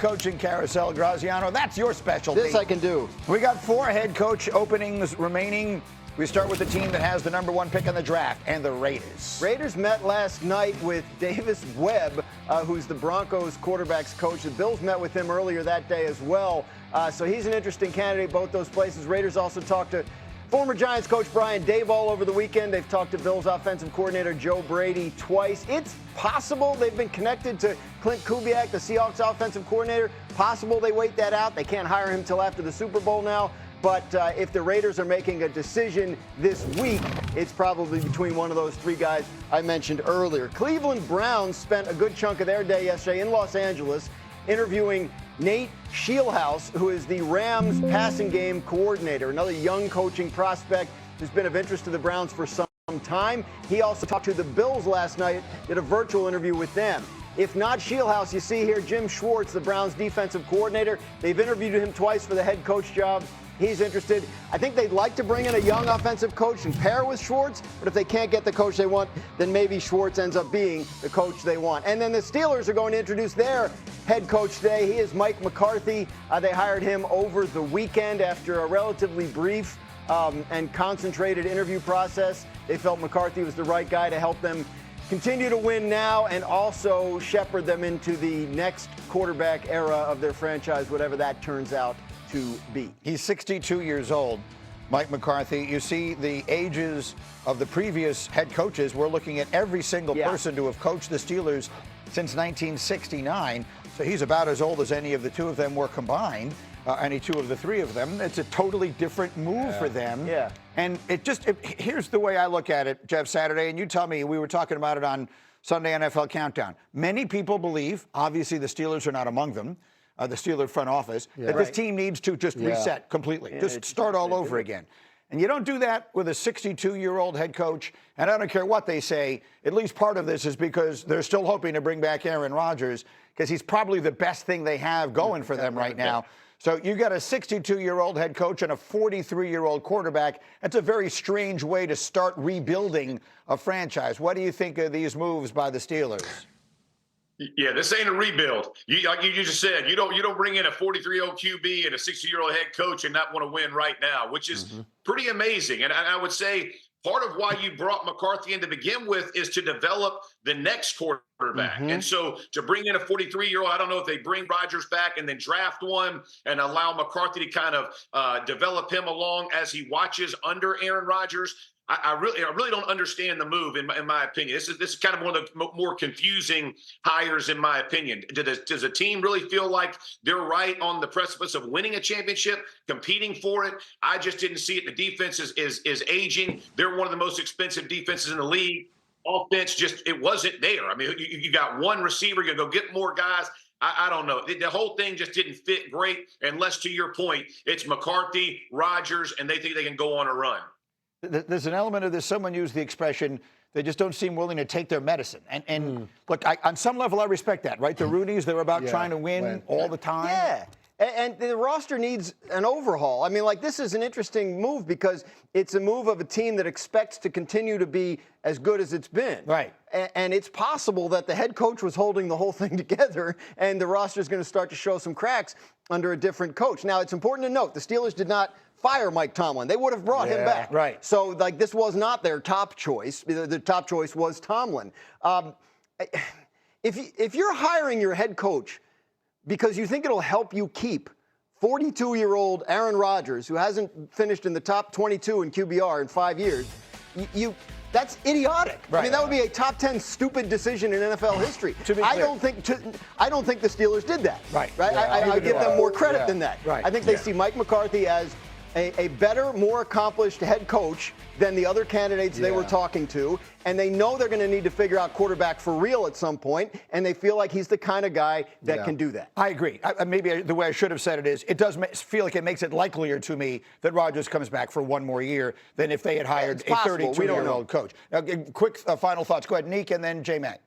coaching carousel, Graziano. That's your specialty. This I can do. We got 4 head coach openings remaining. We start with the team that has the #1 pick in the draft, and the Raiders. Raiders met last night with Davis Webb, who's the Broncos quarterbacks coach. The Bills met with him earlier that day as well. So he's an interesting candidate, both those places. Raiders also talked to former Giants coach Brian Daboll over the weekend. They've talked to Bills offensive coordinator Joe Brady twice. It's possible they've been connected to Clint Kubiak, the Seahawks offensive coordinator. Possible they wait that out. They can't hire him till after the Super Bowl now. But if the Raiders are making a decision this week, it's probably between one of those 3 guys I mentioned earlier. Cleveland Browns spent a good chunk of their day yesterday in Los Angeles interviewing Nate Scheelhaase, who is the Rams passing game coordinator, another young coaching prospect who's been of interest to the Browns for some time. He also talked to the Bills last night, did a virtual interview with them. If not Scheelhaase, you see here Jim Schwartz, the Browns defensive coordinator. They've interviewed him twice for the head coach job. He's interested. I think they'd like to bring in a young offensive coach and pair with Schwartz, but if they can't get the coach they want, then maybe Schwartz ends up being the coach they want. And then the Steelers are going to introduce their head coach today. He is Mike McCarthy. They hired him over the weekend after a relatively brief and concentrated interview process. They felt McCarthy was the right guy to help them continue to win now and also shepherd them into the next quarterback era of their franchise, whatever that turns out to be. He's 62 years old, Mike McCarthy. You see the ages of the previous head coaches. We're looking at every single person to have coached the Steelers since 1969. So he's about as old as any of the 2 of them were combined, any 2 of the 3 of them. It's a totally different move for them. Yeah. And here's the way I look at it, Jeff, Saturday, and you tell me, we were talking about it on Sunday NFL Countdown. Many people believe, obviously the Steelers are not among them, the Steelers front office, that this team needs to just reset completely, just start all over again. And you don't do that with a 62-year-old head coach. And I don't care what they say, at least part of this is because they're still hoping to bring back Aaron Rodgers, because he's probably the best thing they have going for them right now. So you got a 62-year-old head coach and a 43-year-old quarterback. That's a very strange way to start rebuilding a franchise. What do you think of these moves by the Steelers? Yeah, this ain't a rebuild. Like you just said, you don't bring in a 43-year-old QB and a 60-year-old head coach and not want to win right now, which is pretty amazing. And I would say part of why you brought McCarthy in to begin with is to develop the next quarterback. And so to bring in a 43-year-old, I don't know if they bring Rodgers back and then draft one and allow McCarthy to kind of develop him along as he watches under Aaron Rodgers. I really don't understand the move, in my opinion. This is kind of one of the more confusing hires, in my opinion. Does a team really feel like they're right on the precipice of winning a championship, competing for it? I just didn't see it. The defense is aging. They're one of the most expensive defenses in the league. Offense it wasn't there. I mean, you got one receiver. You go get more guys. I don't know. The whole thing just didn't fit great, unless, to your point, it's McCarthy, Rodgers, and they think they can go on a run. There's an element of this. Someone used the expression, they just don't seem willing to take their medicine. And look, on some level, I respect that, right? The Roonies, they're about trying to win all the time. Yeah. And the roster needs an overhaul. I mean, like, this is an interesting move because it's a move of a team that expects to continue to be as good as it's been. Right. And it's possible that the head coach was holding the whole thing together and the roster is going to start to show some cracks under a different coach. Now, it's important to note, the Steelers did not fire Mike Tomlin. They would have brought him back. Right. So, like, this was not their top choice. The top choice was Tomlin. If you're hiring your head coach because you think it'll help you keep 42-year-old Aaron Rodgers, who hasn't finished in the top 22 in QBR in 5 years, that's idiotic. Right. I mean, that would be a top 10 stupid decision in NFL history. To be clear. I don't think the Steelers did that. Right. I give them more credit than that. Right. I think they see Mike McCarthy as a better, more accomplished head coach than the other candidates they were talking to, and they know they're going to need to figure out quarterback for real at some point, and they feel like he's the kind of guy that can do that. I agree. Maybe the way I should have said it is, it does feel like it makes it likelier to me that Rodgers comes back for one more year than if they had hired a 32-year-old coach. Now, quick final thoughts. Go ahead, Neek, and then J-Mac.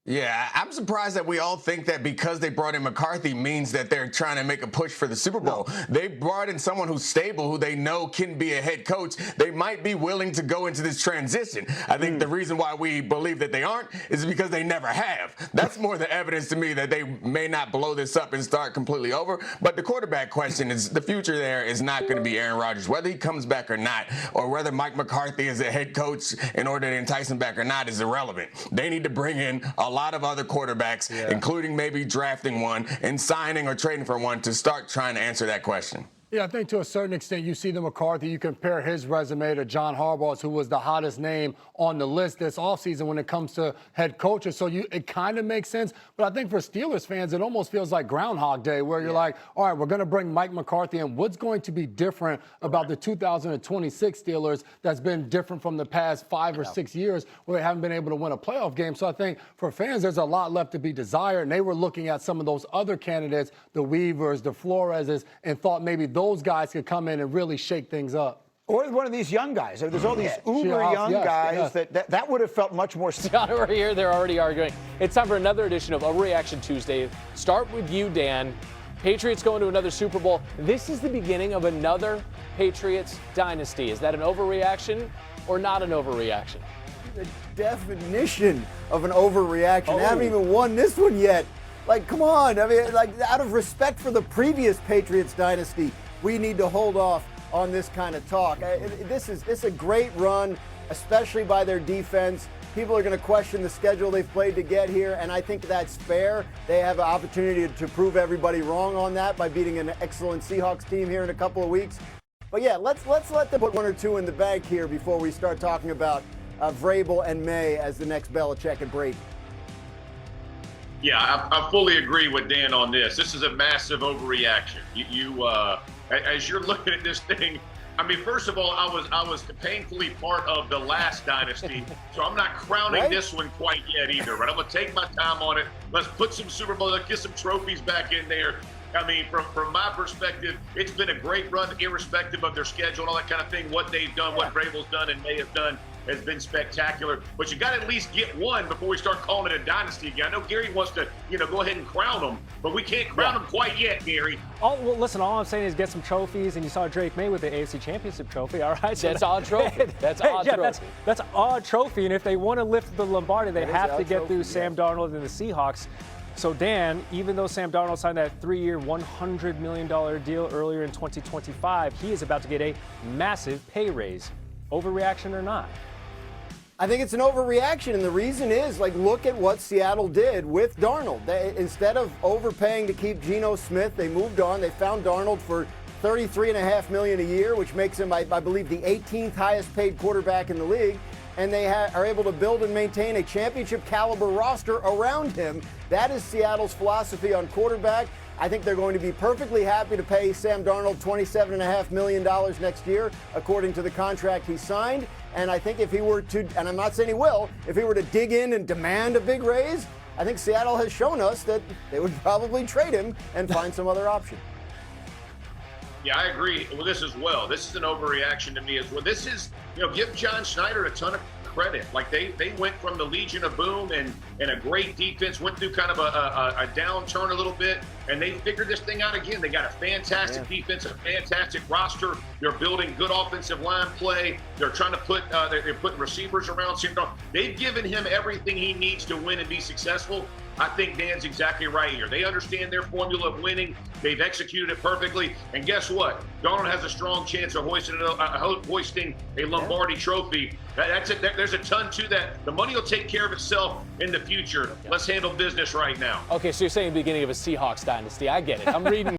Yeah, I'm surprised that we all think that because they brought in McCarthy means that they're trying to make a push for the Super Bowl. No. They brought in someone who's stable, who they know can be a head coach. They might be willing to go into this transition. I think the reason why we believe that they aren't is because they never have. That's more the evidence to me that they may not blow this up and start completely over. But the quarterback question is the future there is not going to be Aaron Rodgers. Whether he comes back or not, or whether Mike McCarthy is a head coach in order to entice him back or not is irrelevant. They need to bring in a lot of other quarterbacks, including maybe drafting one and signing or trading for one to start trying to answer that question. Yeah, I think to a certain extent you see the McCarthy, you compare his resume to John Harbaugh's, who was the hottest name on the list this offseason when it comes to head coaches. So it kind of makes sense. But I think for Steelers fans, it almost feels like Groundhog Day, where you're like, all right, we're going to bring Mike McCarthy in. What's going to be different about the 2026 Steelers that's been different from the past 5 or 6 years where they haven't been able to win a playoff game? So I think for fans, there's a lot left to be desired. And they were looking at some of those other candidates, the Weavers, the Floreses, and thought maybe those guys could come in and really shake things up. Or one of these young guys. There's all these uber young guys that would have felt much more. We're here. They're already arguing. It's time for another edition of Overreaction Tuesday. Start with you, Dan. Patriots going to another Super Bowl. This is the beginning of another Patriots dynasty. Is that an overreaction or not an overreaction? The definition of an overreaction. They haven't even won this one yet. Like, come on. I mean, like, out of respect for the previous Patriots dynasty, we need to hold off on this kind of talk. This is a great run, especially by their defense. People are going to question the schedule they've played to get here, and I think that's fair. They have an opportunity to prove everybody wrong on that by beating an excellent Seahawks team here in a couple of weeks. But yeah, let's let them put one or two in the bank here before we start talking about Vrabel and May as the next Belichick and Brady. Yeah, I fully agree with Dan on this. This is a massive overreaction. As you're looking at this thing, I mean, first of all, I was painfully part of the last dynasty, so I'm not crowning this one quite yet either. But I'm gonna take my time on it. Let's put some Super Bowl, let's get some trophies back in there. I mean, from my perspective, it's been a great run, irrespective of their schedule and all that kind of thing. What they've done, what Vrabel's done and May have done has been spectacular. But you got to at least get one before we start calling it a dynasty again. I know Gary wants to, go ahead and crown them, but we can't crown them quite yet, Gary. Well, listen, all I'm saying is get some trophies, and you saw Drake May with the AFC Championship trophy. All right, so that's odd trophy. That's odd trophy. That's odd trophy, and if they want to lift the Lombardi, they have to get through Sam Darnold and the Seahawks. So, Dan, even though Sam Darnold signed that 3-year, $100 million deal earlier in 2025, he is about to get a massive pay raise. Overreaction or not? I think it's an overreaction, and the reason is, look at what Seattle did with Darnold. Instead of overpaying to keep Geno Smith, they moved on. They found Darnold for $33.5 million a year, which makes him, I believe, the 18th highest paid quarterback in the league. And they are able to build and maintain a championship caliber roster around him. That is Seattle's philosophy on quarterback. I think they're going to be perfectly happy to pay Sam Darnold $27.5 million next year, according to the contract he signed. And I think if he were to, and I'm not saying he will, if he were to dig in and demand a big raise, I think Seattle has shown us that they would probably trade him and find some other option. Yeah, I agree with this as well. This is an overreaction to me as well. This is, give John Schneider a ton of credit. Like they went from the Legion of Boom and a great defense, went through kind of a downturn a little bit, and they figured this thing out again. They got a fantastic defense, a fantastic roster. They're building good offensive line play. They're trying to put they're putting receivers around. They've given him everything he needs to win and be successful. I think Dan's exactly right here. They understand their formula of winning. They've executed it perfectly. And guess what? Darnold has a strong chance of hoisting a Lombardi trophy. That's it. There's a ton to that. The money will take care of itself in the future. Let's handle business right now. Okay, so you're saying the beginning of a Seahawks dynasty. I get it. I'm reading